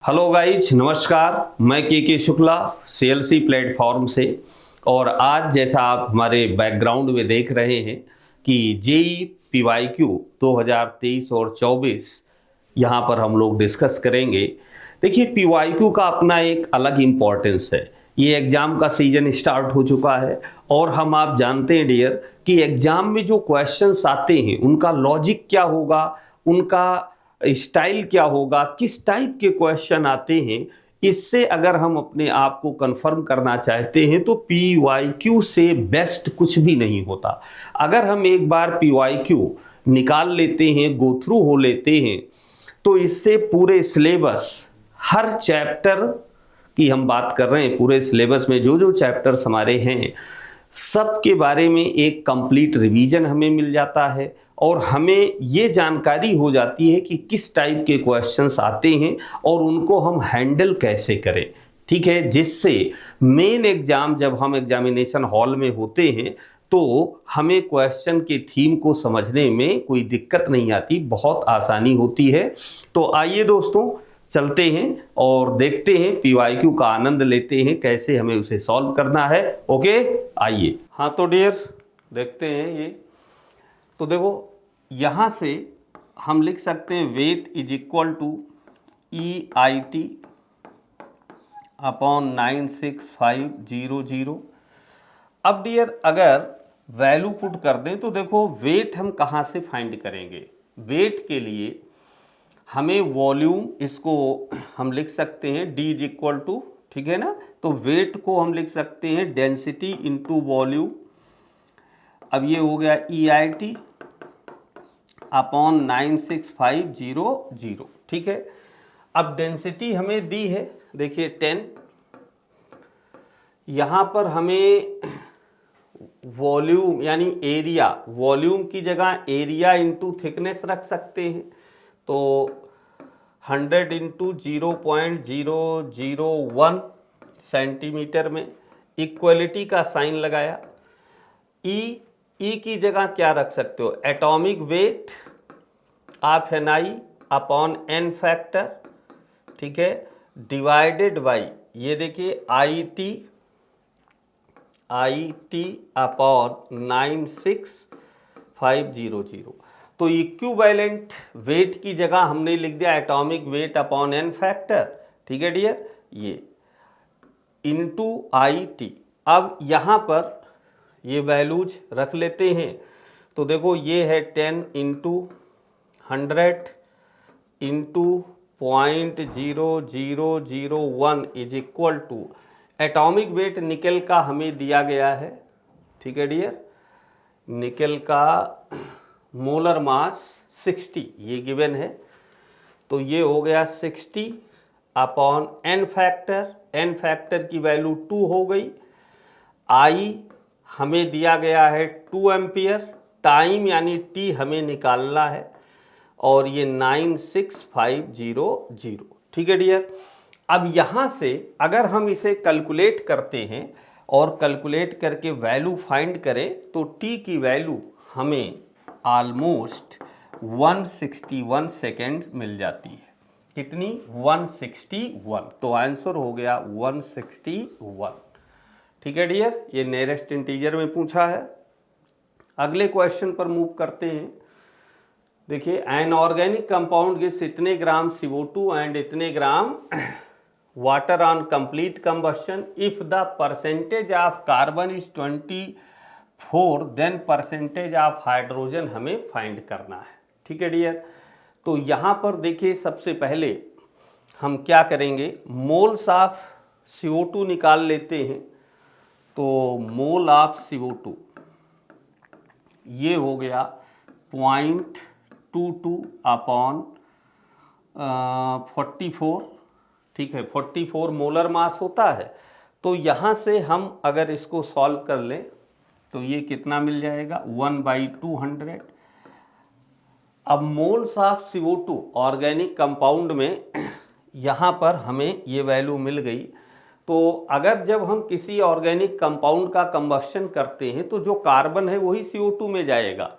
Hello guys, नमस्कार। मैं के शुक्ला सीएलसी प्लेटफॉर्म से। और आज जैसा आप हमारे बैकग्राउंड में देख रहे हैं कि जेई पीवाईक्यू 2023 और 24 यहाँ पर हम लोग डिस्कस करेंगे। देखिए, पीवाईक्यू का अपना एक अलग इम्पोर्टेंस है। ये एग्ज़ाम का सीजन स्टार्ट हो चुका है और आप जानते हैं डियर कि एग्ज़ाम में जो क्वेश्चंस आते हैं उनका लॉजिक क्या होगा, उनका स्टाइल क्या होगा, किस टाइप के क्वेश्चन आते हैं। इससे अगर हम अपने आप को कंफर्म करना चाहते हैं तो पीवाईक्यू से बेस्ट कुछ भी नहीं होता। अगर हम एक बार पीवाईक्यू निकाल लेते हैं, गो थ्रू हो लेते हैं, तो इससे पूरे सिलेबस, हर चैप्टर की हम बात कर रहे हैं, पूरे सिलेबस में जो जो चैप्टर्स हमारे हैं सब के बारे में एक कंप्लीट रिवीजन हमें मिल जाता है और हमें ये जानकारी हो जाती है कि किस टाइप के क्वेश्चंस आते हैं और उनको हम हैंडल कैसे करें। ठीक है, जिससे मेन एग्जाम जब हम एग्जामिनेशन हॉल में होते हैं तो हमें क्वेश्चन के थीम को समझने में कोई दिक्कत नहीं आती, बहुत आसानी होती है। तो आइए दोस्तों, चलते हैं और देखते हैं, पीवाईक्यू का आनंद लेते हैं, कैसे हमें उसे सॉल्व करना है। ओके, आइए। हाँ तो डियर, देखते हैं ये। तो देखो, यहाँ से हम लिख सकते हैं weight is equal to EIT upon 96500। अब डियर अगर वैल्यू पुट कर दें तो देखो वेट हम कहाँ से फाइंड करेंगे। वेट के लिए हमें वॉल्यूम, इसको हम लिख सकते हैं D इज इक्वल टू, ठीक है ना, तो वेट को हम लिख सकते हैं डेंसिटी इंटू वॉल्यूम। अब ये हो गया EIT अपॉन 96500, ठीक है। अब डेंसिटी हमें दी है, देखिए 10। यहाँ पर हमें वॉल्यूम यानी एरिया, वॉल्यूम की जगह एरिया इंटू थिकनेस रख सकते हैं, तो 100 इंटू 0.001 सेंटीमीटर में इक्वलिटी का साइन लगाया। ई की जगह क्या रख सकते हो, atomic weight of N I upon N factor, ठीक है, डिवाइडेड बाई, ये देखिए आई टी अपॉन 96500। तो इक्विवेलेंट वेट की जगह हमने लिख दिया atomic weight upon N factor, ठीक है डियर, ये इंटू IT। अब यहाँ पर ये वैल्यूज रख लेते हैं, तो देखो ये है 10 into 100 into 0.0001 is equal to atomic weight nickel का हमें दिया गया है, ठीक है डियर, निकल का मोलर मास 60 ये गिवन है, तो ये हो गया 60 upon N factor, N factor की वैल्यू 2 हो गई। आई हमें दिया गया है 2 एम्पियर, टाइम यानी T हमें निकालना है, और ये 96500, ठीक है डियर। अब यहाँ से अगर हम इसे कैलकुलेट करते हैं और कैलकुलेट करके वैल्यू फाइंड करें तो T की वैल्यू हमें ऑलमोस्ट 161 सेकेंड मिल जाती है। कितनी? 161। तो आंसर हो गया 161, ठीक है डियर, ये नियरेस्ट इंटीजर में पूछा है। अगले क्वेश्चन पर मूव करते हैं। देखिए, एन ऑर्गेनिक कंपाउंड गिव्स इतने ग्राम CO2 एंड इतने gram water on complete combustion if the percentage of carbon is 24, then percentage of hydrogen हमें फाइंड करना है, ठीक है डियर। तो यहाँ पर देखिए, सबसे पहले हम क्या करेंगे, मोल्स ऑफ CO2 निकाल लेते हैं। तो मोल ऑफ CO2 ये हो गया 0.22 अपॉन 44, ठीक है, 44 मोलर मास होता है। तो यहाँ से हम अगर इसको सॉल्व कर लें तो ये कितना मिल जाएगा, 1/200। अब moles of CO2 organic compound में यहाँ पर हमें ये वैल्यू मिल गई। तो अगर जब हम किसी ऑर्गेनिक कंपाउंड का कंबशन करते हैं तो जो कार्बन है वही CO2 में जाएगा।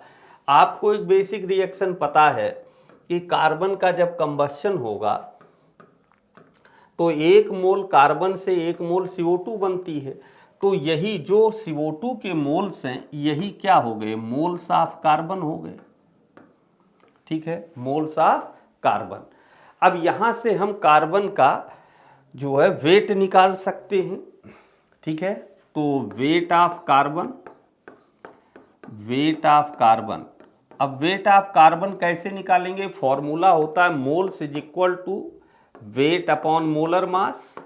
आपको एक बेसिक रिएक्शन पता है कि कार्बन का जब कंबशन होगा तो 1 मोल कार्बन से 1 मोल CO2 बनती है। तो यही जो CO2 के मोल्स हैं यही क्या हो गए, मोल्स ऑफ कार्बन हो गए। ठीक है, मोल्स ऑफ कार्बन। अब यहां से हम कार्बन का जो है वेट निकाल सकते हैं। ठीक है, तो weight of carbon, weight of carbon. अब वेट ऑफ कार्बन कैसे निकालेंगे, फॉर्मूला होता है moles is equal to weight upon molar mass.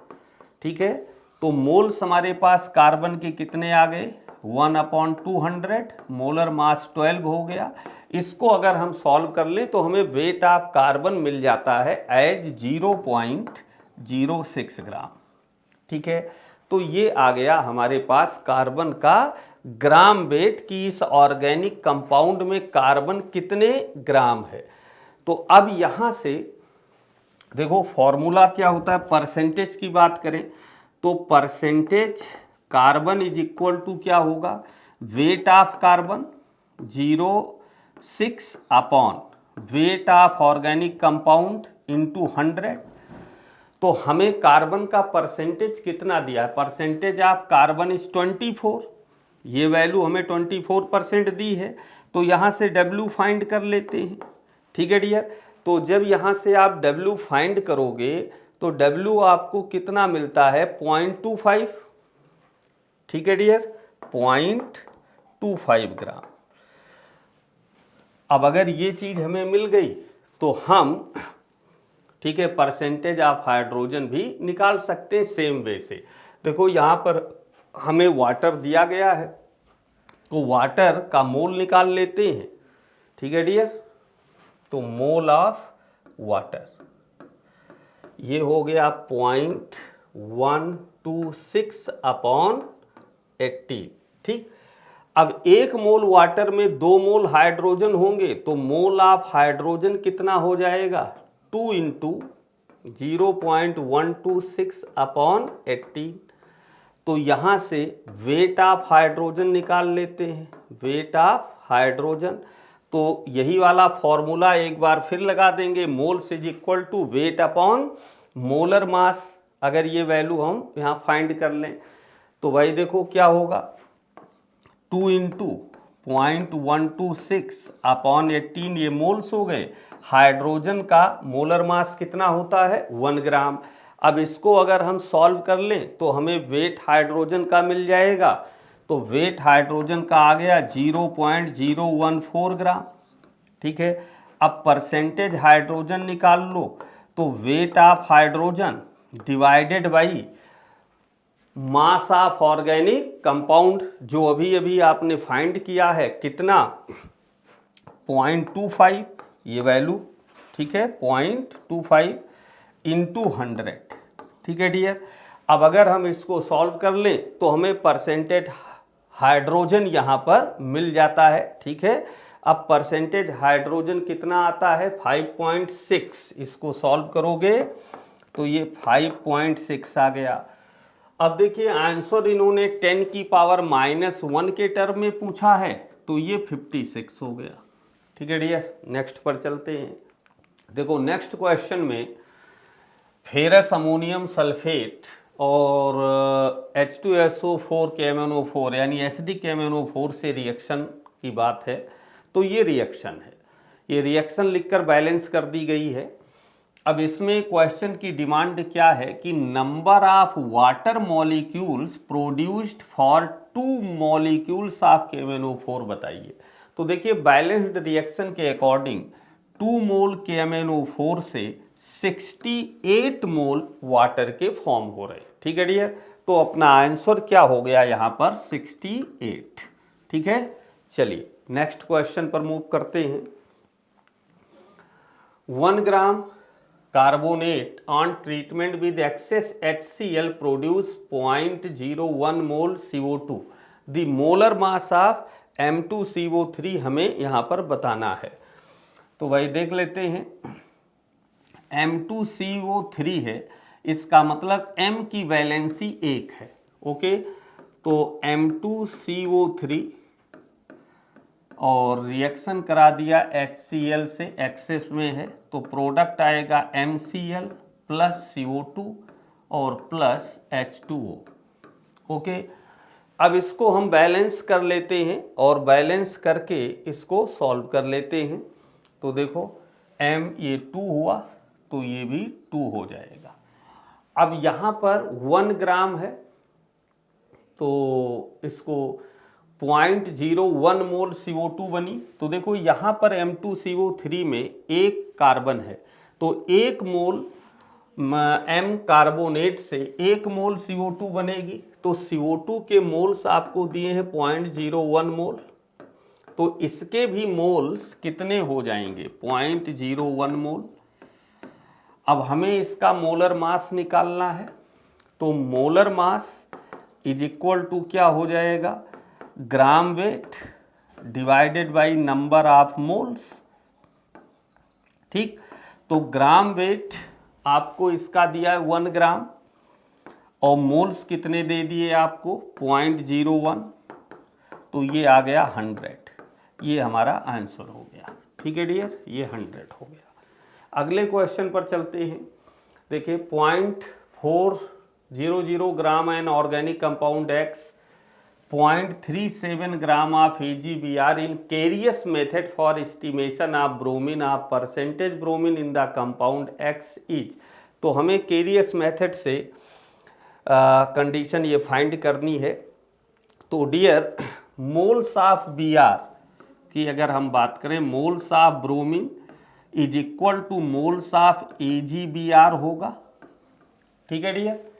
ठीक है, तो मोल्स हमारे पास कार्बन के कितने आ गए, 1/200, मोलर मास 12 हो गया। इसको अगर हम सॉल्व कर लें तो हमें वेट ऑफ कार्बन मिल जाता है एज 0.06 ग्राम। ठीक है, तो ये आ गया हमारे पास कार्बन का ग्राम वेट कि इस ऑर्गेनिक कंपाउंड में कार्बन कितने ग्राम है। तो अब यहां से देखो फॉर्मूला क्या होता है, परसेंटेज की बात करें तो percentage carbon is equal to क्या होगा, weight of carbon 0.6 upon weight of organic compound into 100। तो हमें कार्बन का परसेंटेज कितना दिया है, परसेंटेज ऑफ कार्बन इज 24, ये वैल्यू हमें 24% दी है। तो यहाँ से W फाइंड कर लेते हैं। ठीक है डियर, तो जब यहाँ से आप W फाइंड करोगे तो W आपको कितना मिलता है, 0.25। ठीक है डियर, 0.25 ग्राम। अब अगर ये चीज हमें मिल गई तो हम ठीक है परसेंटेज ऑफ हाइड्रोजन भी निकाल सकते हैं सेम वे से। देखो यहाँ पर हमें वाटर दिया गया है तो वाटर का मोल निकाल लेते हैं। ठीक है डियर, तो मोल ऑफ वाटर ये हो गया 0.126 अपॉन 80। ठीक, अब 1 मोल वाटर में 2 मोल हाइड्रोजन होंगे तो मोल ऑफ हाइड्रोजन कितना हो जाएगा, 2 इंटू 0.126 अपॉन 80। तो यहां से वेट ऑफ हाइड्रोजन निकाल लेते हैं, वेट ऑफ हाइड्रोजन। तो यही वाला फॉर्मूला एक बार फिर लगा देंगे, moles is equal to weight upon molar mass. अगर ये वैल्यू हम यहां फाइंड कर लें तो भाई देखो क्या होगा, 2 इंटू 0.126 अपॉन 18, ये मोल्स हो गए। हाइड्रोजन का मोलर मास कितना होता है, 1 ग्राम। अब इसको अगर हम सॉल्व कर लें तो हमें वेट हाइड्रोजन का मिल जाएगा। तो वेट हाइड्रोजन का आ गया 0.014 ग्राम। ठीक है, अब परसेंटेज हाइड्रोजन निकाल लो तो weight of hydrogen divided by mass of organic compound जो अभी अभी आपने फाइंड किया है कितना, 0.25 ये वैल्यू। ठीक है, 0.25 इंटू 100। ठीक है डियर, अब अगर हम इसको सॉल्व कर लें तो हमें परसेंटेज हाइड्रोजन यहाँ पर मिल जाता है। ठीक है, अब परसेंटेज हाइड्रोजन कितना आता है, 5.6। इसको सॉल्व करोगे तो ये 5.6 आ गया। अब देखिए आंसर इन्होंने 10 की पावर -1 के टर्म में पूछा है तो ये 56 हो गया। ठीक है डियर, नेक्स्ट पर चलते हैं। देखो नेक्स्ट क्वेश्चन में फेरस अमोनियम सल्फेट और H2SO4 KMnO4 यानी एसिडिक KMnO4 से रिएक्शन की बात है। तो ये रिएक्शन है, ये रिएक्शन लिखकर बैलेंस कर दी गई है। अब इसमें क्वेश्चन की डिमांड क्या है कि number of water molecules produced for 2 molecules of KMnO4 बताइए। तो देखिए बैलेंस्ड रिएक्शन के अकॉर्डिंग 2 मोल KMnO4 से 68 मोल वाटर के फॉर्म हो रहे। ठीक है डियर, तो अपना आंसर क्या हो गया यहाँ पर 68। ठीक है, चलिए नेक्स्ट क्वेश्चन पर मूव करते हैं। 1 gram carbonate on treatment with excess HCl produce 0.01 mole CO2। The molar mass of M2CO3 हमें यहाँ पर बताना है। तो भाई देख लेते हैं, M2CO3 है, इसका मतलब M की वैलेंसी 1 है। ओके, तो M2CO3 और रिएक्शन करा दिया HCl से, एक्सेस में है तो प्रोडक्ट आएगा MCl प्लस CO2 और प्लस H2O। ओके, अब इसको हम बैलेंस कर लेते हैं और बैलेंस करके इसको सॉल्व कर लेते हैं। तो देखो M ये 2 हुआ तो ये भी 2 हो जाएगा। अब यहाँ पर 1 ग्राम है तो इसको 0.01 मोल CO2 बनी। तो देखो यहाँ पर M2CO3 में 1 कार्बन है तो 1 मोल M कार्बोनेट से 1 मोल CO2 बनेगी। तो CO2 के मोल्स आपको दिए हैं 0.01 मोल, तो इसके भी मोल्स कितने हो जाएंगे 0.01 मोल। अब हमें इसका मोलर मास निकालना है तो molar mass is equal to क्या हो जाएगा, gram weight divided by number of moles. ठीक, तो ग्राम वेट आपको इसका दिया है 1 ग्राम और मोल्स कितने दे दिए आपको 0.01, तो ये आ गया 100। ये हमारा आंसर हो गया। ठीक है डियर, ये 100 हो गया। अगले क्वेश्चन पर चलते हैं। देखिए 0.400 gram an organic compound X, 0.37 gram of AgBr in Carius method for estimation of bromine of percentage bromine in the compound X is। तो हमें Carius मेथड से कंडीशन ये फाइंड करनी है। तो डियर मोल्स ऑफ Br की अगर हम बात करें, moles of bromine is equal two moles of AgBr होगा। ठीक है डियर,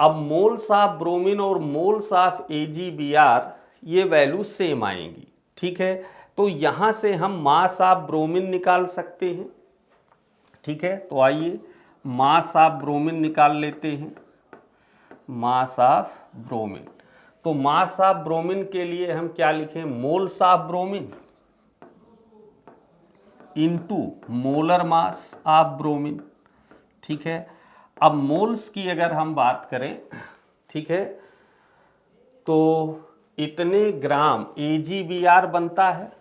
अब मोल्स ऑफ ब्रोमीन और मोल्स ऑफ AgBr ये वैल्यू सेम आएंगी। ठीक है, तो यहां से हम मास ऑफ ब्रोमीन निकाल सकते हैं। ठीक है, तो आइए मास ऑफ ब्रोमीन निकाल लेते हैं। मास ऑफ ब्रोमीन, तो मास ऑफ ब्रोमीन के लिए हम क्या लिखें, moles of bromine into molar mass of bromine. ठीक है, अब मोल्स की अगर हम बात करें, ठीक है, तो इतने ग्राम AgBr बनता है।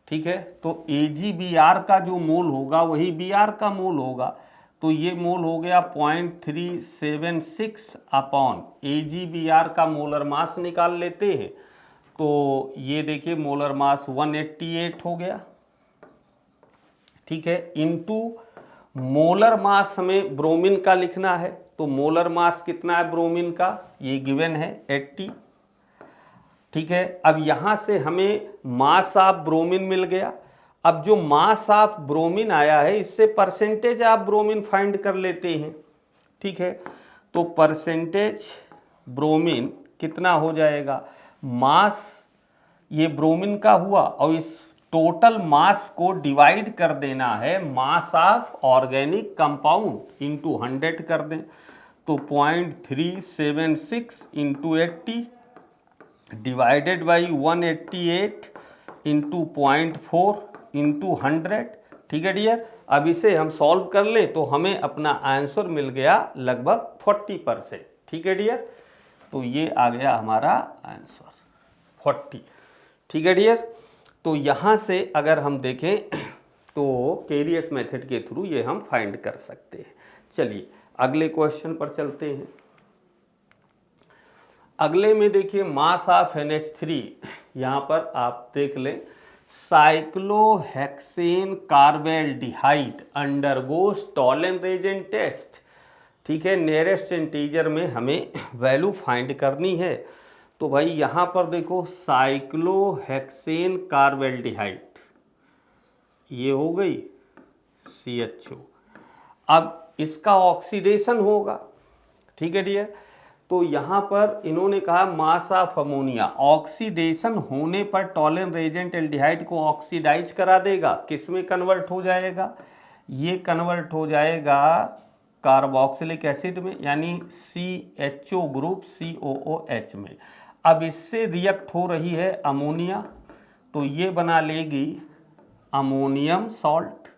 ठीक है, तो AgBr का जो मोल होगा वही Br का मोल होगा, तो ये मोल हो गया 0.376 अपॉन AgBr का मोलर मास निकाल लेते हैं। तो ये देखिए मोलर मास 188 हो गया। ठीक है, इनटू मोलर मास हमें ब्रोमीन का लिखना है, तो मोलर मास कितना है ब्रोमीन का, ये गिवन है 80। ठीक है, अब यहां से हमें मास ऑफ ब्रोमीन मिल गया। अब जो मास ऑफ ब्रोमीन आया है इससे परसेंटेज ऑफ ब्रोमीन फाइंड कर लेते हैं। ठीक है, तो परसेंटेज ब्रोमीन कितना हो जाएगा, मास ये ब्रोमीन का हुआ और इस टोटल मास को डिवाइड कर देना है mass of organic compound into 100 कर दें, तो 0.376 into 80 divided by 188 into 0.4 into 100। ठीक है डियर, अब इसे हम सॉल्व कर लें तो हमें अपना आंसर मिल गया लगभग 40%। ठीक है डियर, तो ये आ गया हमारा आंसर 40। ठीक है डियर, तो यहाँ से अगर हम देखें तो कैरियस मेथड के थ्रू ये हम फाइंड कर सकते हैं। चलिए अगले क्वेश्चन पर चलते हैं। अगले में देखिए मास ऑफ NH3, यहाँ पर आप देख लें cyclohexane carbaldehyde undergoes Tollens test. ठीक है, नियरेस्ट इंटीजर में हमें वैल्यू फाइंड करनी है। तो भाई यहाँ पर देखो साइक्लोहेक्सेन कार्बेल्डिहाइड ये हो गई CHO। अब इसका ऑक्सीडेशन होगा। ठीक है डियर, तो यहाँ पर इन्होंने कहा मास ऑफ अमोनिया, ऑक्सीडेशन होने पर टॉलरेंस रेजेंट एल्डिहाइड को ऑक्सीडाइज करा देगा, किस में कन्वर्ट हो जाएगा, ये कन्वर्ट हो जाएगा कार्बोक्सिलिक एसिड में, यानी CHO ग्रुप COOH में। अब इससे रिएक्ट हो रही है अमोनिया, तो ये बना लेगी अमोनियम सॉल्ट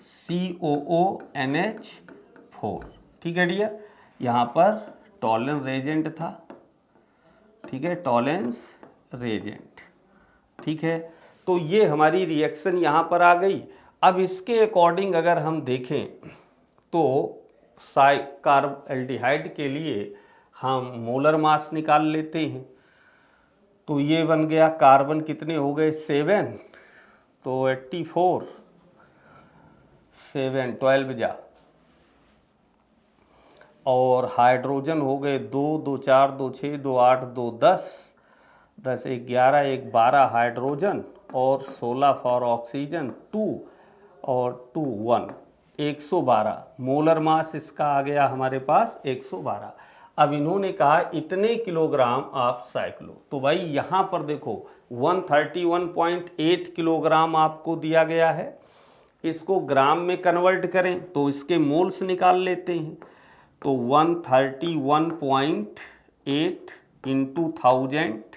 COONH4। ठीक है डियर, यहाँ पर टॉलरेंस रेजेंट था। ठीक है, टॉलरेंस रेजेंट। ठीक है, तो ये हमारी रिएक्शन यहाँ पर आ गई। अब इसके अकॉर्डिंग अगर हम देखें तो कार्बल्डिहाइड के लिए हम मोलर मास निकाल लेते हैं। तो ये बन गया, कार्बन कितने हो गए 7, तो 84, 7 12 जा, और हाइड्रोजन हो गए 2 2 4 2 6 2 8 2 10, 10 1 11 1 12 हाइड्रोजन, और 16 फॉर ऑक्सीजन 2 और 2 1, 112 मोलर मास इसका आ गया हमारे पास 112। अब इन्होंने कहा इतने किलोग्राम आप साइक्लो, तो भाई यहाँ पर देखो 131.8 किलोग्राम आपको दिया गया है। इसको ग्राम में कन्वर्ट करें तो इसके मोल्स निकाल लेते हैं। तो 131.8 इंटू 1000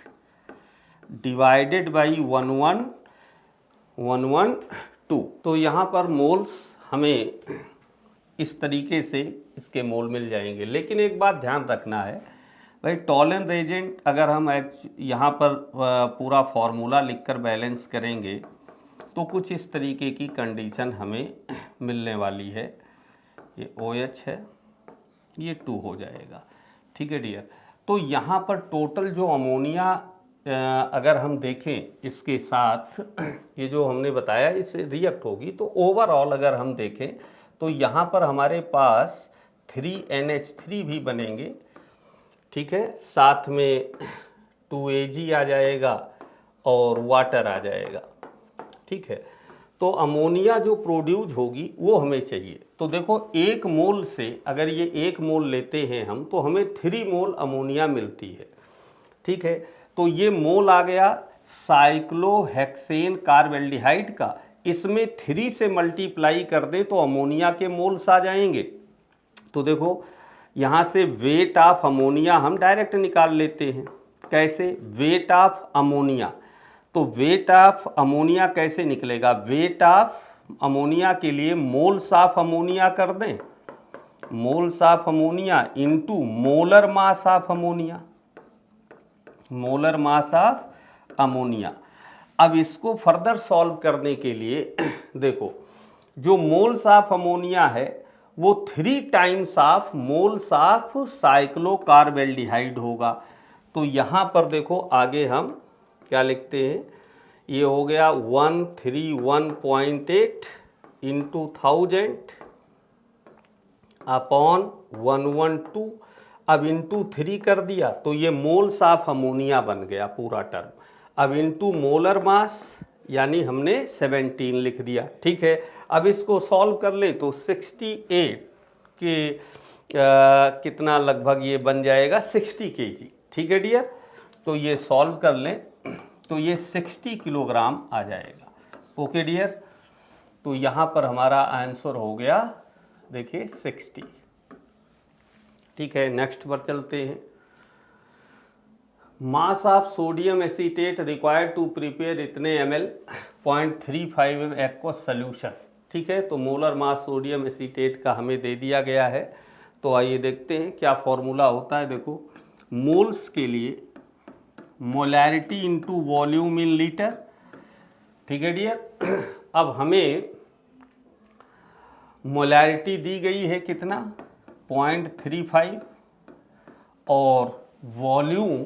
डिवाइडेड बाई 11112, तो यहाँ पर मोल्स हमें इस तरीके से इसके मोल मिल जाएंगे। लेकिन एक बात ध्यान रखना है भाई, टॉलन रेजेंट अगर हम यहाँ पर पूरा फॉर्मूला लिखकर बैलेंस करेंगे तो कुछ इस तरीके की कंडीशन हमें मिलने वाली है। ये OH है, ये 2 हो जाएगा, ठीक है डियर। तो यहाँ पर टोटल जो अमोनिया अगर हम देखें इसके साथ ये जो हमने बताया इसे रिएक्ट होगी, तो ओवरऑल अगर हम देखें तो यहाँ पर हमारे पास 3NH3 भी बनेंगे, ठीक है, साथ में 2Ag आ जाएगा और वाटर आ जाएगा, ठीक है। तो अमोनिया जो प्रोड्यूस होगी वो हमें चाहिए। तो देखो 1 मोल से अगर ये 1 मोल लेते हैं हम, तो हमें 3 मोल अमोनिया मिलती है, ठीक है। तो ये मोल आ गया साइक्लोहेक्सेन कार्बल्डिहाइड का, इसमें 3 से मल्टीप्लाई कर दें तो अमोनिया के मोल्स आ जाएंगे। तो देखो यहाँ से वेट ऑफ अमोनिया हम डायरेक्ट निकाल लेते हैं। कैसे? Weight of ammonia. तो वेट ऑफ अमोनिया कैसे निकलेगा? वेट ऑफ अमोनिया के लिए मोल्स ऑफ अमोनिया कर दें, moles of ammonia into molar mass of ammonia, molar mass of ammonia. अब इसको फर्दर सॉल्व करने के लिए देखो जो मोल्स ऑफ अमोनिया है वो 3 टाइम्स ऑफ मोल्स ऑफ साइक्लोकार्बल्डिहाइड होगा। तो यहाँ पर देखो आगे हम क्या लिखते हैं, ये हो गया 131.8 इंटू 1000 अपॉन 112। अब इंटू 3 कर दिया तो ये मोल्स ऑफ अमोनिया बन गया पूरा टर्म। अब इंटू मोलर मास यानी हमने 17 लिख दिया, ठीक है। अब इसको सॉल्व कर ले तो 68 के कितना लगभग ये बन जाएगा 60 kg, ठीक है डियर। तो ये सॉल्व कर लें तो ये 60 किलोग्राम आ जाएगा, ओके डियर। तो यहाँ पर हमारा आंसर हो गया देखिए 60, ठीक है। नेक्स्ट पर चलते हैं। Mass of sodium acetate required to prepare इतने ml 0.35 एक्वस सोल्यूशन, ठीक है। तो मोलर मास सोडियम एसीटेट का हमें दे दिया गया है। तो आइए देखते हैं क्या फॉर्मूला होता है। देखो मोल्स के लिए molarity into volume in litre, ठीक है डियर। अब हमें मोलैरिटी दी गई है कितना 0.35 और वॉल्यूम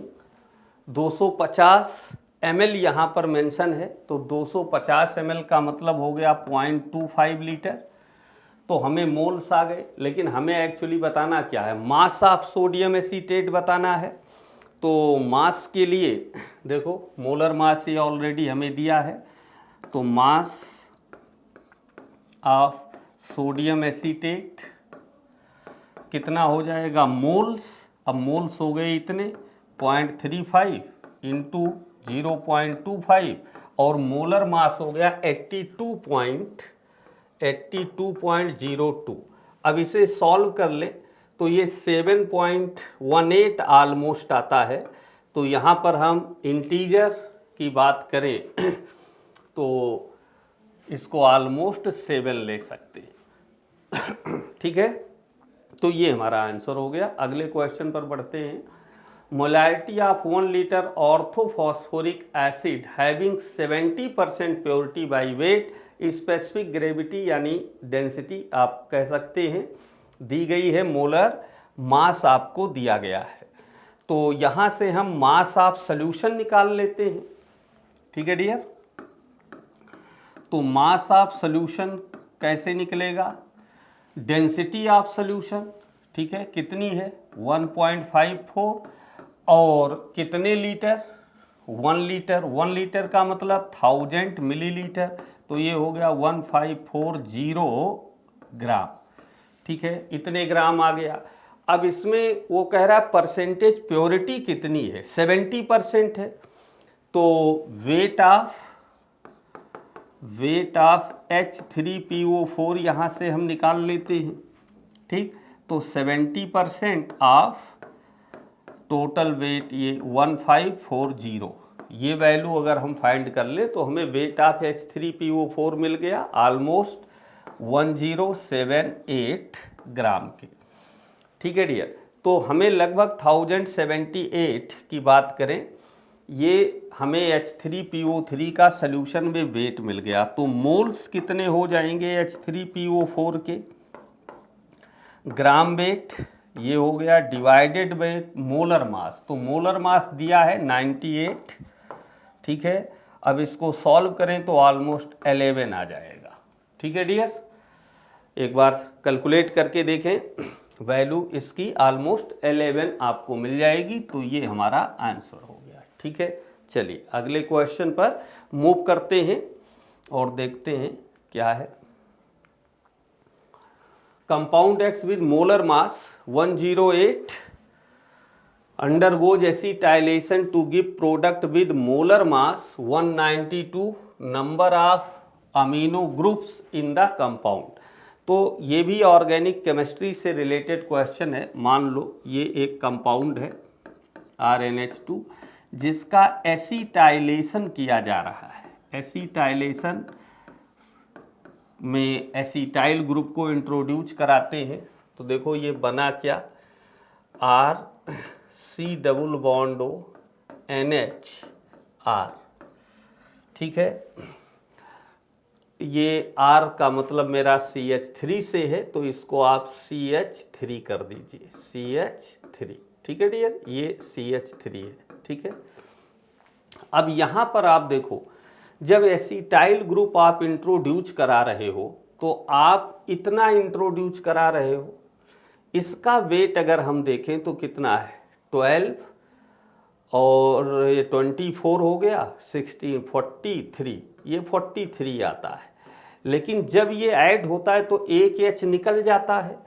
250 ml यहाँ पर मेंशन है। तो 250 ml का मतलब हो गया 0.25 लीटर। तो हमें मोल्स आ गए, लेकिन हमें एक्चुअली बताना क्या है, मास ऑफ सोडियम एसीटेट बताना है। तो मास के लिए देखो मोलर मास ये ऑलरेडी हमें दिया है। तो मास ऑफ सोडियम एसीटेट कितना हो जाएगा मोल्स। अब मोल्स हो गए इतने 0.35 इंटू 0.25 और मोलर मास हो गया 82.02। अब इसे सॉल्व कर ले तो ये 7.18 ऑलमोस्ट आता है। तो यहाँ पर हम इंटीजर की बात करें तो इसको ऑलमोस्ट 7 ले सकते हैं, ठीक है। तो ये हमारा आंसर हो गया। अगले क्वेश्चन पर बढ़ते हैं। Molarity of 1 litre orthophosphoric acid having 70% purity by weight, specific gravity यानी डेंसिटी आप कह सकते हैं। दी गई है, मोलर मास आपको दिया गया है। तो यहाँ से हम मास ऑफ सॉल्यूशन निकाल लेते हैं। ठीक है डियर, तो मास ऑफ सॉल्यूशन कैसे निकलेगा? डेंसिटी ऑफ सॉल्यूशन, ठीक है, कितनी है 1.54 और कितने लीटर 1 लीटर। 1 लीटर का मतलब 1000 मिलीलीटर, तो ये हो गया 1540 ग्राम। ठीक है, इतने ग्राम आ गया। अब इसमें वो कह रहा है परसेंटेज प्योरिटी कितनी है, 70% है। तो वेट ऑफ H3PO4 यहाँ से हम निकाल लेते हैं। ठीक, तो 70% ऑफ टोटल वेट, ये 1540, ये वैल्यू अगर हम फाइंड कर ले तो हमें वेट ऑफ H3PO4 मिल गया ऑलमोस्ट 1078 ग्राम के। ठीक है डियर, तो हमें लगभग 1078 की बात करें, ये हमें H3PO3 का सल्यूशन में वेट मिल गया। तो मोल्स कितने हो जाएंगे H3PO4 के? ग्राम वेट ये हो गया डिवाइडेड बाय मोलर मास, तो मोलर मास दिया है 98। ठीक है, अब इसको सॉल्व करें तो ऑलमोस्ट 11 आ जाएगा। ठीक है डियर, एक बार कैलकुलेट करके देखें, वैल्यू इसकी ऑलमोस्ट 11 आपको मिल जाएगी। तो ये हमारा आंसर हो गया। ठीक है, चलिए अगले क्वेश्चन पर मूव करते हैं और देखते हैं क्या है। Compound X with molar mass 108 undergoes acetylation to give product with molar mass 192, number of amino groups in the compound। तो ये भी ऑर्गेनिक केमिस्ट्री से रिलेटेड क्वेश्चन है। मान लो ये एक कंपाउंड है RnH2 जिसका एसिटाइलेशन किया जा रहा है। एसिटाइलेशन में एसिटाइल ग्रुप को इंट्रोड्यूस कराते हैं। तो देखो ये बना क्या, RC double bond O NHR। ठीक है, ये R का मतलब मेरा CH3 से है, तो इसको आप CH3 कर दीजिए, CH3। ठीक है डियर, ये CH3 है। ठीक है, अब यहाँ पर आप देखो, जब एसिटाइल ग्रुप आप इंट्रोड्यूस करा रहे हो तो आप इतना इंट्रोड्यूस करा रहे हो, इसका वेट अगर हम देखें तो कितना है 12 और ये 24 हो गया 16 43, ये 43 आता है। लेकिन जब ये ऐड होता है तो एक H निकल जाता है,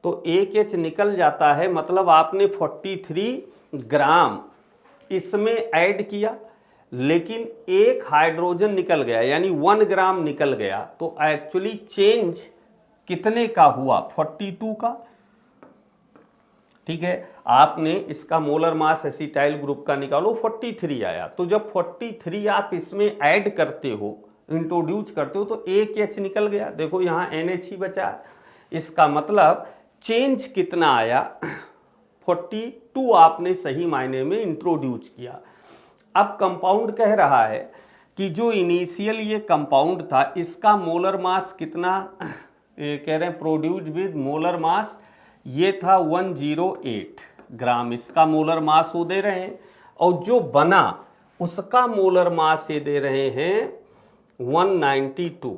तो एक H निकल जाता है मतलब आपने 43 ग्राम इसमें ऐड किया, लेकिन एक हाइड्रोजन निकल गया यानी 1 ग्राम निकल गया। तो एक्चुअली चेंज कितने का हुआ 42 का। ठीक है, आपने इसका मोलर मास एसिटाइल ग्रुप का निकालो 43 आया, तो जब 43 आप इसमें ऐड करते हो, इंट्रोड्यूस करते हो, तो एक H निकल गया। देखो यहाँ NH ही बचा, इसका मतलब चेंज कितना आया 42 आपने सही मायने में इंट्रोड्यूस किया। अब कंपाउंड कह रहा है कि जो इनिशियल ये कंपाउंड था इसका मोलर मास कितना कह रहे हैं, प्रोड्यूस विद मोलर मास ये था 108 ग्राम, इसका मोलर मास वो दे रहे हैं, और जो बना उसका मोलर मास ये दे रहे हैं 192।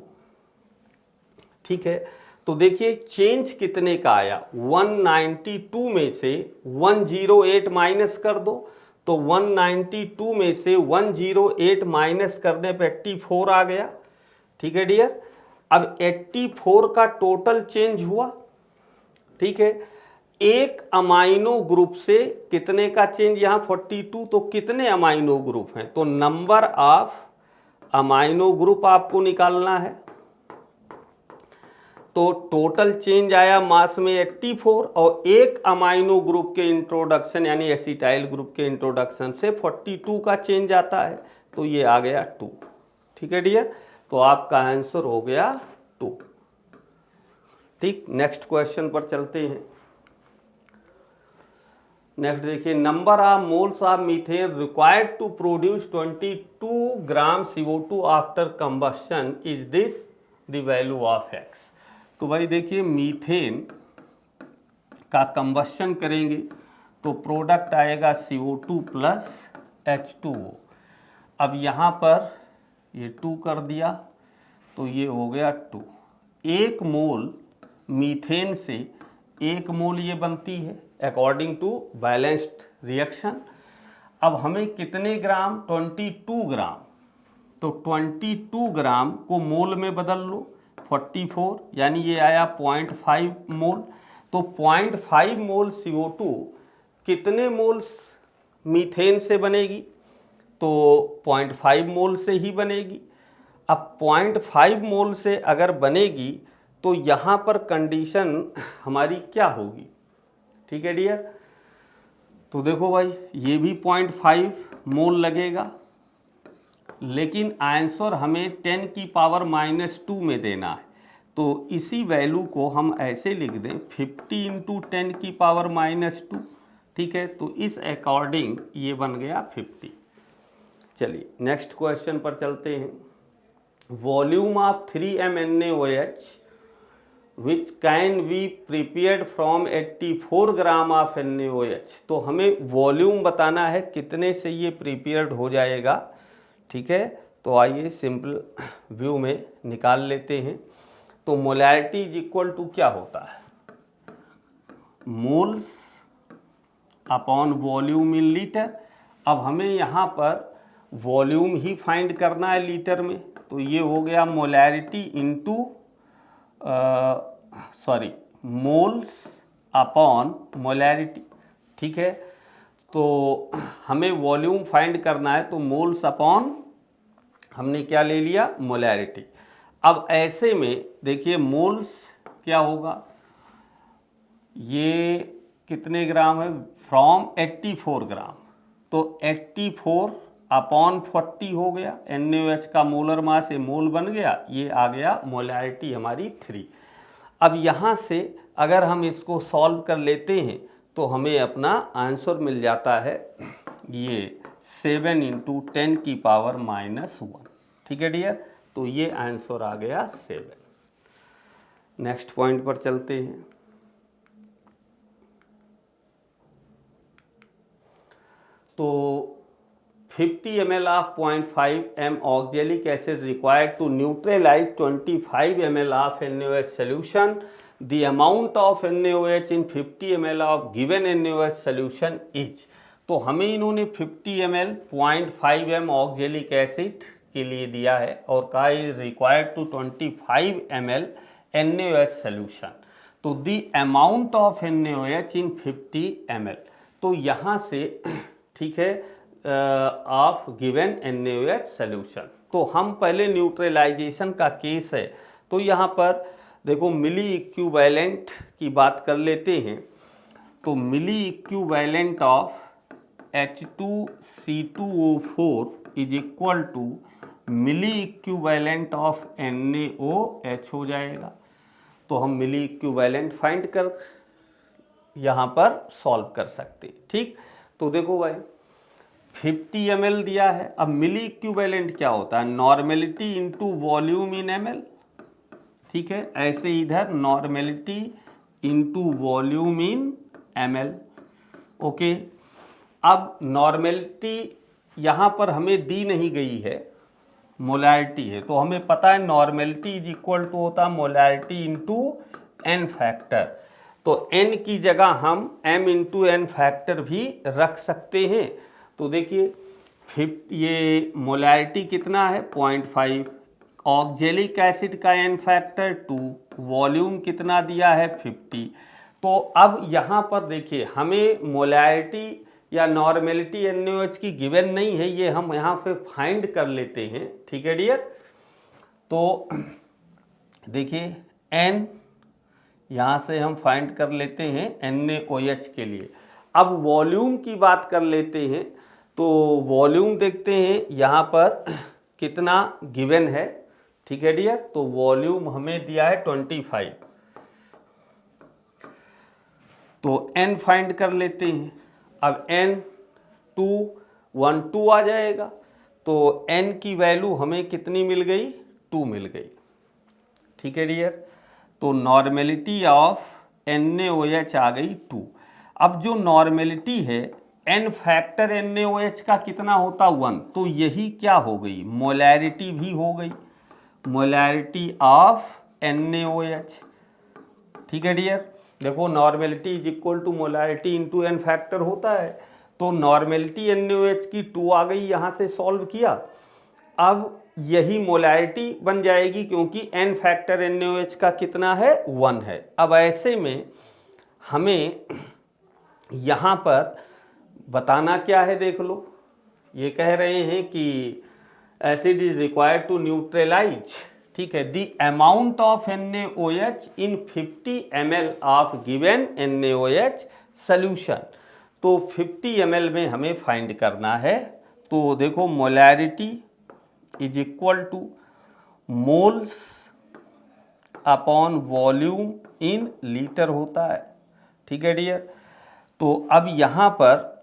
ठीक है, तो देखिए चेंज कितने का आया, 192 में से 108 माइनस कर दो, तो 192 में से 108 माइनस करने पे 84 आ गया। ठीक है डियर, अब 84 का टोटल चेंज हुआ। ठीक है, एक अमाइनो ग्रुप से कितने का चेंज, यहाँ 42, तो कितने अमाइनो ग्रुप हैं, तो नंबर ऑफ अमाइनो ग्रुप आपको निकालना है। तो टोटल चेंज आया मास में 84, और एक अमाइनो ग्रुप के इंट्रोडक्शन यानी एसिटाइल ग्रुप के इंट्रोडक्शन से 42 का चेंज आता है, तो ये आ गया 2। ठीक है डियर, तो आपका आंसर हो गया 2। ठीक, नेक्स्ट क्वेश्चन पर चलते हैं। नेक्स्ट देखिए, number of moles of methane required to produce 22 gram CO2 after combustion, is this the value of X। तो भाई देखिए मीथेन का कंबशन करेंगे तो प्रोडक्ट आएगा CO2 प्लस H2O। अब यहाँ पर ये 2 कर दिया तो ये हो गया 2। 1 मोल मीथेन से 1 मोल ये बनती है अकॉर्डिंग टू बैलेंस्ड रिएक्शन। अब हमें कितने ग्राम, 22 ग्राम, तो 22 ग्राम को मोल में बदल लो 44, यानी ये आया 0.5 मोल। तो 0.5 मोल CO2 कितने मोल्स मीथेन से बनेगी, तो 0.5 मोल से ही बनेगी। अब 0.5 मोल से अगर बनेगी तो यहाँ पर कंडीशन हमारी क्या होगी, ठीक है डियर। तो देखो भाई ये भी 0.5 मोल लगेगा, लेकिन आंसर हमें 10 की पावर -2 में देना है। तो इसी वैल्यू को हम ऐसे लिख दें 50 इंटू 10 की पावर -2, ठीक है। तो इस अकॉर्डिंग ये बन गया 50। चलिए नेक्स्ट क्वेश्चन पर चलते हैं। Volume of 3m NaOH which can be prepared from 84 gram of NaOH। तो हमें वॉल्यूम बताना है कितने से ये प्रिपेयर्ड हो जाएगा, ठीक है। तो आइए सिंपल व्यू में निकाल लेते हैं। तो मोलैरिटी इज इक्वल टू क्या होता है, moles upon volume in litre. अब हमें यहाँ पर वॉल्यूम ही फाइंड करना है लीटर में, तो ये हो गया molarity into moles upon molarity, ठीक है। तो हमें वॉल्यूम फाइंड करना है तो मोल्स अपॉन हमने क्या ले लिया, मोलैरिटी। अब ऐसे में देखिए मोल्स क्या होगा, ये कितने ग्राम है, फ्रॉम 84 ग्राम, तो 84 अपॉन 40 हो गया। NaOH का मोलर मास ये मोल बन गया, ये आ गया मोलैरिटी हमारी 3। अब यहाँ से अगर हम इसको सॉल्व कर लेते हैं तो हमें अपना आंसर मिल जाता है ये 7 इंटू 10 की पावर -1, ठीक है डियर। तो ये आंसर आ गया 7। नेक्स्ट पॉइंट पर चलते हैं। तो 50 ml of 0.5 m oxalic acid required to neutralize 25 ml of NaOH solution. The amount of NaOH in 50 ml of given NaOH solution is। तो हमें इन्होंने 50 ml 0.5 m oxalic acid के लिए दिया है और कहा required to 25 ml NaOH solution। तो the amount of NaOH in 50 ml, तो यहाँ से ठीक है ऑफ गिवन NaOH सॉल्यूशन। तो हम पहले न्यूट्रलाइजेशन का केस है, तो यहाँ पर देखो मिली इक्विवेलेंट की बात कर लेते हैं। तो milliequivalent of H2C2O4 is equal to milliequivalent of NaOH हो जाएगा। तो हम मिली इक्विवेलेंट फाइंड कर यहाँ पर सॉल्व कर सकते, ठीक। तो देखो भाई 50 ml दिया है। अब मिली इक्विवेलेंट क्या होता है, नॉर्मेलिटी इंटू वॉल्यूम इन ml, ठीक है। ऐसे इधर नॉर्मेलिटी इंटू वॉल्यूम इन ml, ओके। अब नॉर्मेलिटी यहाँ पर हमें दी नहीं गई है, मोलैरिटी है, तो हमें पता है नॉर्मेलिटी इज इक्वल टू होता है मोलैरिटी इंटू n फैक्टर। तो n की जगह हम m इंटू n फैक्टर भी रख सकते हैं। तो देखिए ये मोलैरिटी कितना है 0.5, ऑक्जेलिक एसिड का n फैक्टर 2, वॉल्यूम कितना दिया है 50। तो अब यहाँ पर देखिए हमें मोलैरिटी या नॉर्मेलिटी NaOH की गिवन नहीं है, ये हम यहाँ पे फाइंड कर लेते हैं, ठीक है डियर। तो देखिए n यहाँ से हम फाइंड कर लेते हैं NaOH के लिए। अब वॉल्यूम की बात कर लेते हैं, तो वॉल्यूम देखते हैं यहाँ पर कितना गिवन है, ठीक है डियर। तो वॉल्यूम हमें दिया है 25, तो n फाइंड कर लेते हैं। अब n 212 आ जाएगा, तो n की वैल्यू हमें कितनी मिल गई, 2 मिल गई, ठीक है डियर। तो नॉर्मेलिटी ऑफ NaOH आ गई 2। अब जो नॉर्मेलिटी है n फैक्टर NaOH का कितना होता 1, तो यही क्या हो गई, मोलैरिटी भी हो गई, मोलैरिटी ऑफ NaOH। ठीक है डियर, देखो normality is equal to molarity into n factor होता है, तो नॉर्मेलिटी NaOH की 2 आ गई, यहाँ से सॉल्व किया। अब यही मोलैरिटी बन जाएगी क्योंकि n फैक्टर NaOH का कितना है 1 है। अब ऐसे में हमें यहाँ पर बताना क्या है, देख लो, ये कह रहे हैं कि acid is required to neutralize, ठीक है, the amount of NaOH in 50 ml of given NaOH solution. तो 50 ml में हमें फाइंड करना है। तो देखो molarity is equal two moles upon volume in litre होता है। ठीक है डियर, तो अब यहाँ पर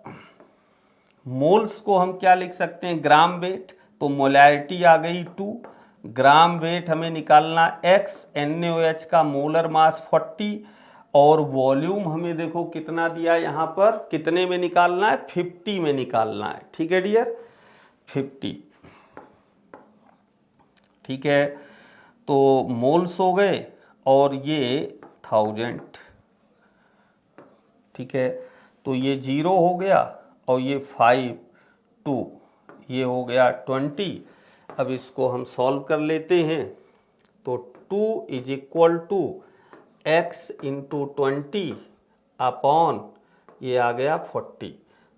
मोल्स को हम क्या लिख सकते हैं, ग्राम वेट, तो मोलैरिटी आ गई 2, ग्राम वेट हमें निकालना x, NaOH का मोलर मास 40 और वॉल्यूम हमें देखो कितना दिया यहाँ पर, कितने में निकालना है, 50 में निकालना है। ठीक है डियर, 50। ठीक है, तो मोल्स हो गए और ये 1000। ठीक है, तो ये 0 हो गया और ये 5, 2, ये हो गया 20। अब इसको हम सॉल्व कर लेते हैं, तो 2 is equal to x into 20 upon ये आ गया 40,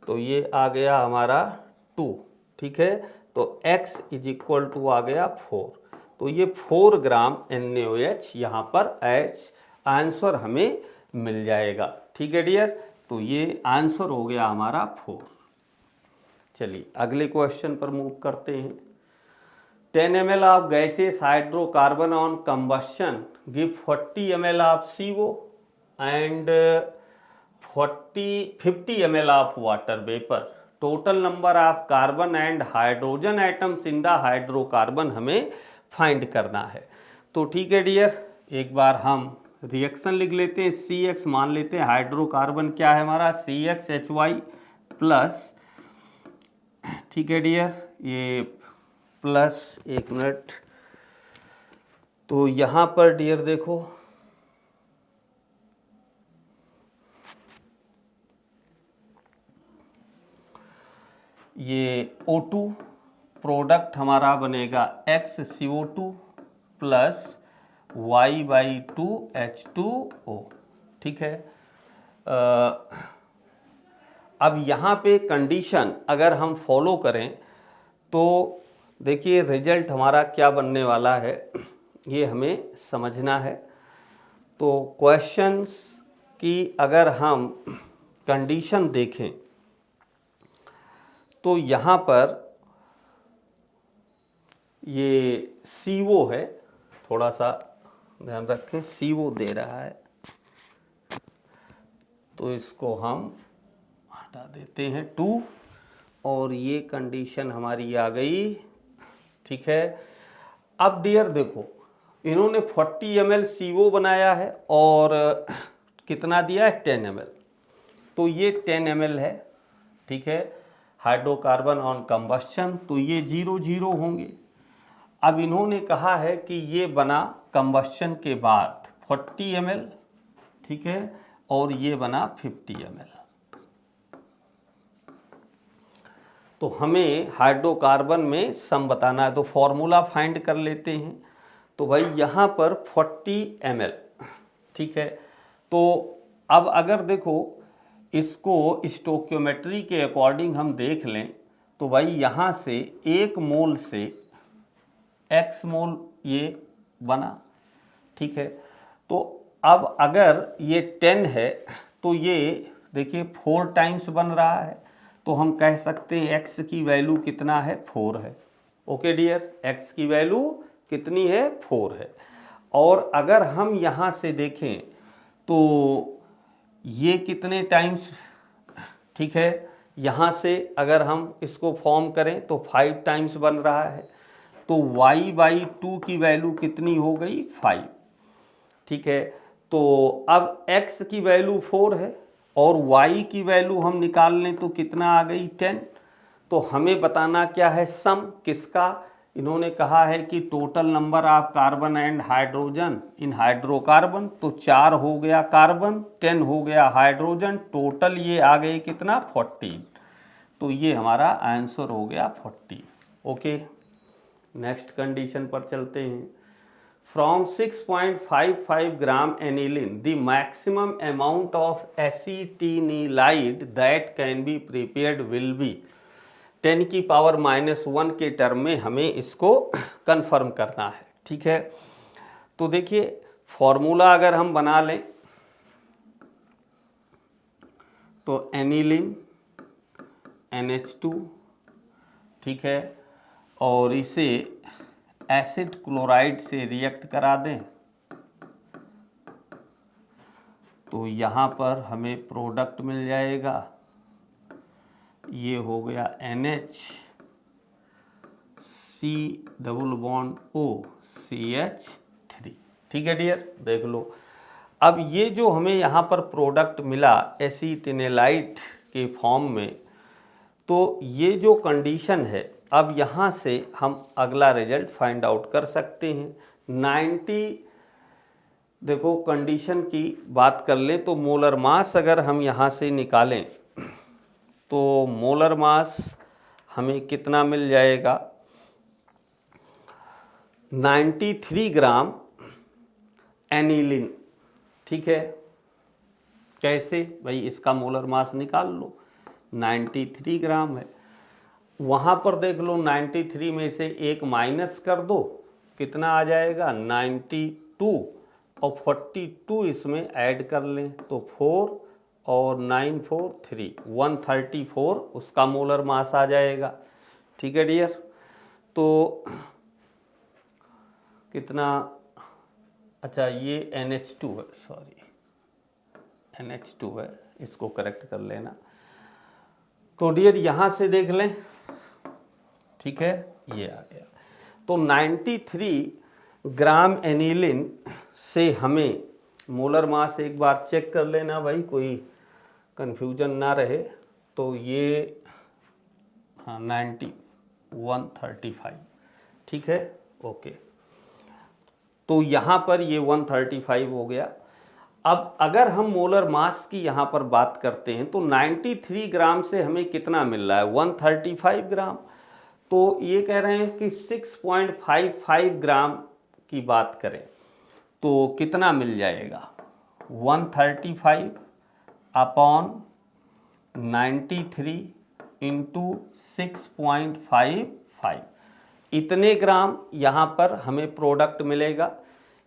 तो ये आ गया हमारा 2। ठीक है, तो x इज इक्वल टू आ गया 4, तो ये 4 ग्राम NaOH यहाँ पर एच आंसर हमें मिल जाएगा। ठीक है डियर, तो ये आंसर हो गया हमारा 4। चलिए अगले क्वेश्चन पर मूव करते हैं। 10 ml of gases hydrocarbon on combustion give 40 ml of CO and 50 ml of water vapour. Total number of carbon and hydrogen atoms in the hydrocarbon हमें फाइंड करना है। तो ठीक है डियर, एक बार हम रिएक्शन लिख लेते हैं। CX मान लेते हैं, हाइड्रोकार्बन क्या है हमारा, CXHY प्लस, ठीक है डियर, ये प्लस, एक मिनट, तो यहाँ पर डियर देखो ये O2 प्रोडक्ट हमारा बनेगा XCO2 प्लस Y/2H2O। ठीक है, अब यहाँ पे कंडीशन अगर हम फॉलो करें तो देखिए रिजल्ट हमारा क्या बनने वाला है, ये हमें समझना है। तो क्वेश्चंस की अगर हम कंडीशन देखें तो यहाँ पर ये CO है, थोड़ा सा ध्यान रखें, CO दे रहा है, तो इसको हम हटा देते हैं 2, और ये कंडीशन हमारी आ गई। ठीक है, अब डियर देखो इन्होंने 40 ml CO बनाया है और कितना दिया है 10 ml, तो ये 10 ml है। ठीक है, हाइड्रोकार्बन ऑन कंबस्शन, तो ये 0 0 होंगे। अब इन्होंने कहा है कि ये बना कंबस्शन के बाद 40 ml, ठीक है, और ये बना 50 ml। तो हमें हाइड्रोकार्बन में सम बताना है, तो फॉर्मूला फाइंड कर लेते हैं। तो भाई यहाँ पर 40 ml, ठीक है, तो अब अगर देखो इसको स्टोकियोमेट्री के अकॉर्डिंग हम देख लें तो भाई यहाँ से 1 मोल से x मोल ये बना। ठीक है, तो अब अगर ये 10 है तो ये देखिए 4 टाइम्स बन रहा है, तो हम कह सकते हैं x की वैल्यू कितना है, 4 है। ओके डियर, x की वैल्यू कितनी है, 4 है। और अगर हम यहाँ से देखें तो ये कितने टाइम्स, ठीक है, यहाँ से अगर हम इसको फॉर्म करें तो 5 टाइम्स बन रहा है, तो y/2 की वैल्यू कितनी हो गई, 5। ठीक है, तो अब x की वैल्यू 4 है और y की वैल्यू हम निकाल लें तो कितना आ गई 10। तो हमें बताना क्या है, सम किसका। इन्होंने कहा है कि total number of carbon and hydrogen in hydrocarbon, तो 4 हो गया कार्बन, 10 हो गया हाइड्रोजन, टोटल ये आ गए कितना 14। तो ये हमारा आंसर हो गया 40। ओके, नेक्स्ट कंडीशन पर चलते हैं। From 6.55 gram aniline the maximum amount of acetanilide that can be prepared will be 10 की पावर -1 के टर्म में हमें इसको कंफर्म करना है। ठीक है, तो देखिए फॉर्मूला अगर हम बना लें तो एनिलीन NH2, ठीक है, और इसे एसिड क्लोराइड से रिएक्ट करा दें तो यहाँ पर हमें प्रोडक्ट मिल जाएगा, ये हो गया NH C double bond O CH3। ठीक है डियर, देख लो। अब ये जो हमें यहाँ पर प्रोडक्ट मिला एसिटिनिलाइट के फॉर्म में, तो ये जो कंडीशन है, अब यहाँ से हम अगला रिजल्ट फाइंड आउट कर सकते हैं। 90, देखो कंडीशन की बात कर लें तो मोलर मास अगर हम यहाँ से निकालें तो मोलर मास हमें कितना मिल जाएगा, 93 ग्राम एनिलीन। ठीक है, कैसे भाई, इसका मोलर मास निकाल लो, 93 ग्राम है। वहाँ पर देख लो 93 में से एक माइनस कर दो, कितना आ जाएगा 92, और 42 इसमें ऐड कर लें तो 4 और 9 4 3 134 उसका मोलर मास आ जाएगा। ठीक है डियर, तो कितना, अच्छा ये NH2 है, सॉरी NH2 है, इसको करेक्ट कर लेना। तो डियर यहाँ से देख लें, ठीक है, ये आ गया। तो 93 ग्राम एनिलीन से हमें मोलर मास एक बार चेक कर लेना भाई, कोई कंफ्यूजन ना रहे। तो ये हाँ 135, ठीक है, ओके। तो यहाँ पर ये 135 हो गया। अब अगर हम मोलर मास की यहाँ पर बात करते हैं तो 93 ग्राम से हमें कितना मिल रहा है, 135 ग्राम। तो ये कह रहे हैं कि 6.55 ग्राम की बात करें तो कितना मिल जाएगा, 135 अपॉन 93 इंटू 6.55, इतने ग्राम यहाँ पर हमें प्रोडक्ट मिलेगा।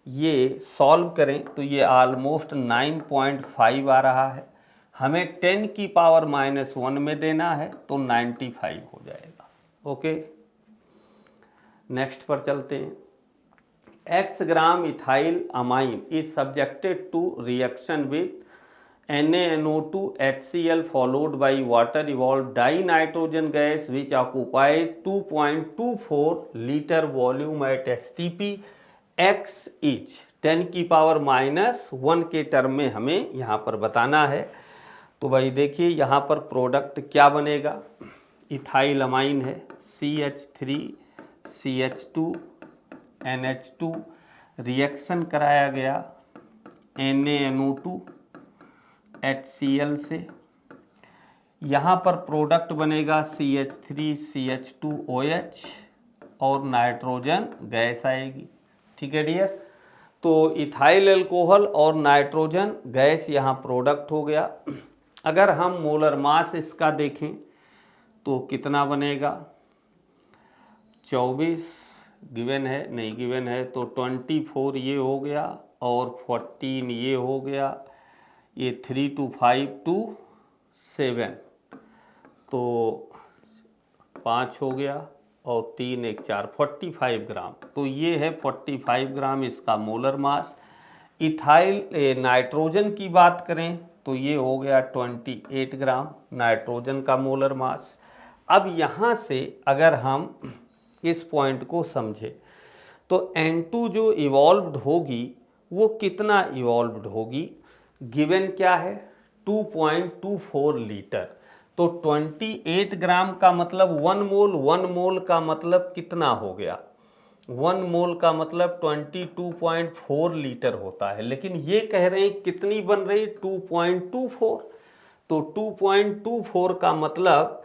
ये सॉल्व करें तो ये ऑलमोस्ट 9.5 आ रहा है, हमें 10 की पावर -1 में देना है तो 95 हो जाएगा। ओके, नेक्स्ट पर चलते हैं। X gram ethyl amine is subjected to reaction with NaNO2 HCl followed by water evolved dinitrogen gas which occupied 2.24 liter volume at STP. X is 10 की पावर -1 के टर्म में हमें यहाँ पर बताना है। तो भाई देखिए यहाँ पर प्रोडक्ट क्या बनेगा, इथाइल अमाइन है, CH3 CH2 NH2, रिएक्शन कराया गया NaNO2 HCl से, यहाँ पर प्रोडक्ट बनेगा CH3 CH2OH और नाइट्रोजन गैस आएगी। ठीक है डियर, तो इथाइल अल्कोहल और नाइट्रोजन गैस यहाँ प्रोडक्ट हो गया। अगर हम मोलर मास इसका देखें तो कितना बनेगा, 24 गिवन है, नहीं गिवन है तो 24 ये हो गया और 14 ये हो गया, ये 3 2 5 2 7 तो 5 हो गया और 3 1 4 45 ग्राम। तो ये है 45 ग्राम इसका मोलर मास। इथाइल नाइट्रोजन की बात करें तो ये हो गया 28 ग्राम नाइट्रोजन का मोलर मास। अब यहाँ से अगर हम इस पॉइंट को समझें तो N2 जो इवॉल्व्ड होगी वो कितना इवॉल्व्ड होगी। गिवन क्या है 2.24 लीटर, तो 28 ग्राम का मतलब 1 मोल, 1 मोल का मतलब कितना हो गया, 1 मोल का मतलब 22.4 लीटर होता है। लेकिन ये कह रहे हैं कितनी बन रही 2.24, तो 2.24 का मतलब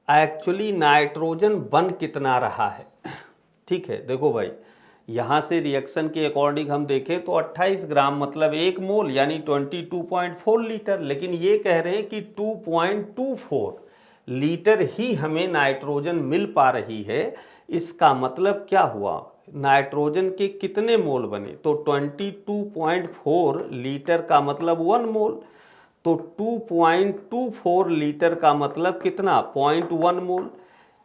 एक्चुअली नाइट्रोजन बन कितना रहा है। ठीक है, देखो भाई यहाँ से रिएक्शन के अकॉर्डिंग हम देखें तो 28 ग्राम मतलब 1 मोल यानी 22.4 लीटर, लेकिन ये कह रहे हैं कि 2.24 लीटर ही हमें नाइट्रोजन मिल पा रही है। इसका मतलब क्या हुआ, नाइट्रोजन के कितने मोल बने, तो 22.4 लीटर का मतलब 1 मोल, तो 2.24 लीटर का मतलब कितना 0.1 मोल,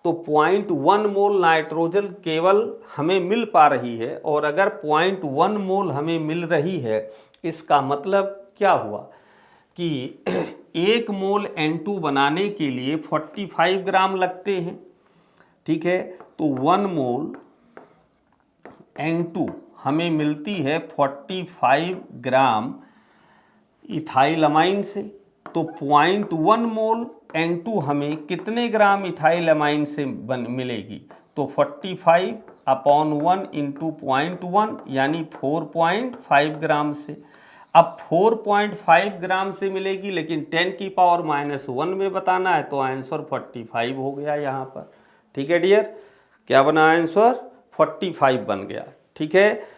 तो 0.1 मोल नाइट्रोजन केवल हमें मिल पा रही है। और अगर 0.1 मोल हमें मिल रही है, इसका मतलब क्या हुआ कि 1 मोल N2 बनाने के लिए 45 ग्राम लगते हैं। ठीक है, तो 1 मोल N2 हमें मिलती है 45 ग्राम इथाइलमाइन से, तो 0.1 मोल N2 हमें कितने ग्राम इथाइलमाइन से मिलेगी, तो 45/1 इंटू 0.1 यानी 4.5 ग्राम से। अब 4.5 ग्राम से मिलेगी, लेकिन 10⁻⁻1 में बताना है, तो आंसर 45 हो गया यहाँ पर। ठीक है डियर, क्या बना आंसर 45 बन गया। ठीक है,